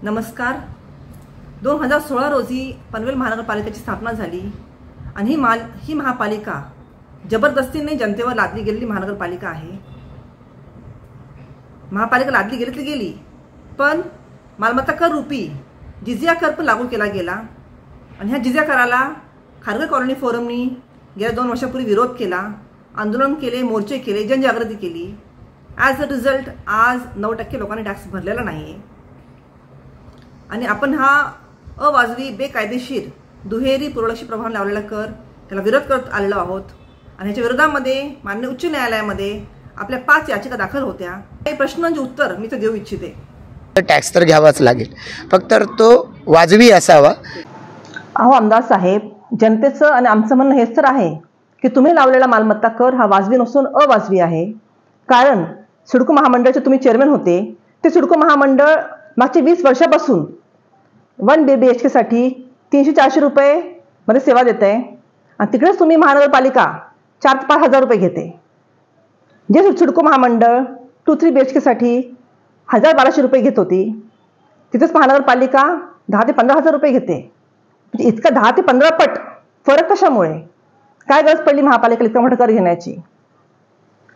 नमस्कार. 2016 रोजी पनवेल महानगरपालिकेची स्थापना झाली आणि ही महापालिका जबरदस्तीने जनतेवर लादली गेलेली महानगरपालिका आहे. महापालिका लादली गेली तर गेली, पण मालमत्ता कर रूपी जिझिया कर पण लागू केला गेला आणि ह्या जिझिया कराला खारघर कॉलनी फोरमनी गेल्या 2 वर्षापूर्वी विरोध केला, आंदोलन केले, मोर्चे केले, जनजागृती केली. ॲज अ रिझल्ट आज 9% लोकांनी टॅक्स भरलेला नाही आणि आपण हा अवाजवी, बेकायदेशीर, दुहेरी पूर्वलक्षी प्रभाव लावलेला कर त्याला विरोध करत आलेलो आहोत. आणि ह्याच्या विरोधामध्ये माननीय उच्च न्यायालयामध्ये आपल्या 5 याचिका दाखल होत्या. काही प्रश्नांचे उत्तर मी तर देऊ इच्छिते. टॅक्स तर घ्यावाच लागेल, फक्त तो वाजवी असावा. अहो आमदार साहेब, जनतेचं आणि आमचं म्हणणं हेच तर आहे की तुम्ही लावलेला मालमत्ता कर हा वाजवी नसून अवाजवी आहे. कारण सिडको महामंडळाचे तुम्ही चेअरमॅन होते. ते सिडको महामंडळ मागच्या 20 वर्षापासून 1 BHK साठी 300-400 रुपये मध्ये सेवा देत आहे आणि तिकडेच तुम्ही महानगरपालिका 4 ते 5 हजार रुपये घेते. जे सिडको महामंडळ 2-3 BHK साठी 1000-1200 रुपये घेत होती, तिथेच महानगरपालिका 10 ते 15 हजार रुपये घेते. म्हणजे इतका 10 ते 15 पट फरक कशामुळे? काय गरज पडली महापालिकेला इतका मोठा कर घेण्याची?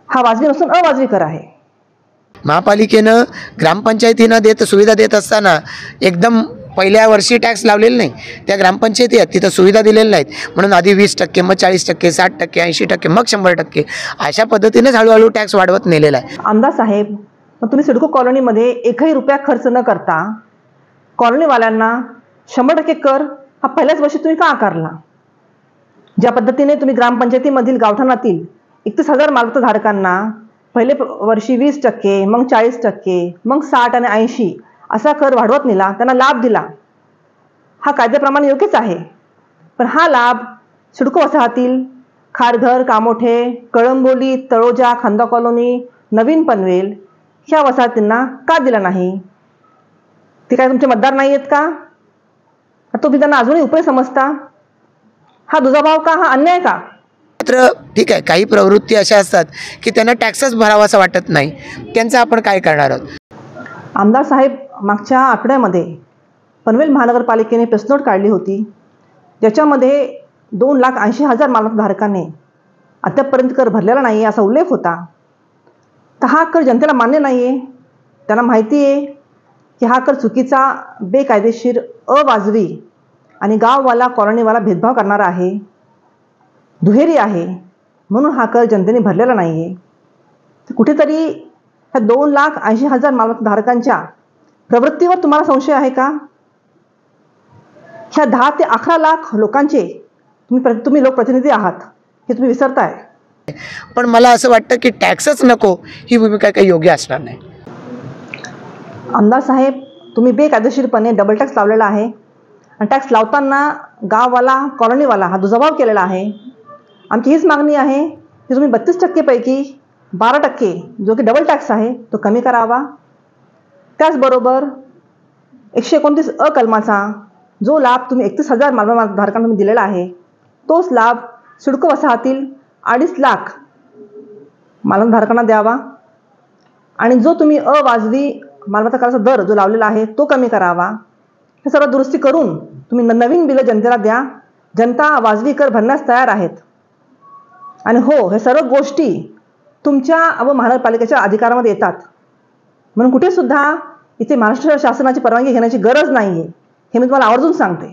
हा वाजवी नसून अवाजवी कर आहे. महापालिकेनं ग्रामपंचायतींना सुविधा देत असताना एकदम पहिल्या वर्षी टॅक्स लावलेला नाही. त्या ग्रामपंचायती आहेत तिथं सुविधा दिलेल्या नाहीत म्हणून आधी 20%, मग 40%, 60%, 80%, मग 100%, अशा पद्धतीनेच हळूहळू टॅक्स वाढवत नेलेला आहे. आमदार साहेब, मग तुम्ही सिडको कॉलनीमध्ये एकही रुपया खर्च न करता कॉलनीवाल्यांना 100% कर हा पहिल्याच वर्षी तुम्ही का आकारला? ज्या पद्धतीने तुम्ही ग्रामपंचायतीमधील गावठाणातील 31,000 मालमत्ता धारकांना पहिले वर्षी 20%, मग 40%, मग 60 आणि 80 असा कर वाढवत नेला, त्यांना लाभ दिला, हा कायद्याप्रमाणे योग्यच आहे. पण हा लाभ सिडको वसाहतील खारघर, कामोठे, कळंबोली, तळोजा, खांदा कॉलनी, नवीन पनवेल ह्या वसाहतींना का दिला नाही? ते काय तुमचे मतदार नाही आहेत का? तुम्ही त्यांना अजूनही उपयोग समजता? हा दुजाभाव का? हा अन्याय का? मात्र ठीक आहे, काही प्रवृत्ती अशा असतात की त्यांना टॅक्सच भरावासा वाटत नाही, त्यांचं आपण काय करणार आहोत? आमदार साहेब, मागच्या आठवड्यामध्ये पनवेल महानगरपालिकेने प्रेस नोट काढली होती, ज्याच्यामध्ये 2,80,000 मालमत्ता धारकांनी अद्यापपर्यंत कर भरलेला नाही असा उल्लेख होता. तर हा कर जनतेला मान्य नाही आहे. त्यांना माहिती आहे की हा कर चुकीचा, बेकायदेशीर, अवाजवी आणि गाववाला, कॉलनीवाला भेदभाव करणारा आहे, दुहेरी आहे, म्हणून हा कर जनतेने भरलेला नाही आहे. तर कुठेतरी ह्या 2,80,000 मालमत्ता धारकांच्या प्रवृत्तीवर तुम्हाला संशय आहे का? ह्या 10 ते 11 लाख लोकांचे तुम्ही लोकप्रतिनिधी आहात हे तुम्ही विसरताय. पण मला असं वाटतं की टॅक्सच नको ही भूमिका काही योग्य असणार नाही. आमदार साहेब, तुम्ही बेकायदेशीरपणे डबल टॅक्स लावलेला आहे आणि टॅक्स लावताना गाववाला, कॉलनीवाला हा दुजाभाव केलेला आहे. आमची हीच मागणी आहे की तुम्ही 32% पैकी 12% जो की डबल टॅक्स आहे तो कमी करावा. त्याचबरोबर 129 अ कलमाचा जो लाभ तुम्ही 31,000 मालमत्ता धारकांना तुम्ही दिलेला आहे, तोच लाभ सिडको वसाहतील 2.5 लाख मालमत्ता धारकांना द्यावा. आणि जो तुम्ही अवाजवी मालमत्ता कराचा दर जो लावलेला आहे तो कमी करावा. हे सर्व दुरुस्ती करून तुम्ही नवीन बिलं जनतेला द्या. जनता वाजवी कर भरण्यास तयार आहेत. आणि हो, हे सर्व गोष्टी तुमच्या व महानगरपालिकेच्या अधिकारामध्ये येतात, म्हणून कुठेसुद्धा इथे महाराष्ट्र शासनाची परवानगी घेण्याची गरज नाही आहे, हे मी तुम्हाला आवर्जून सांगते.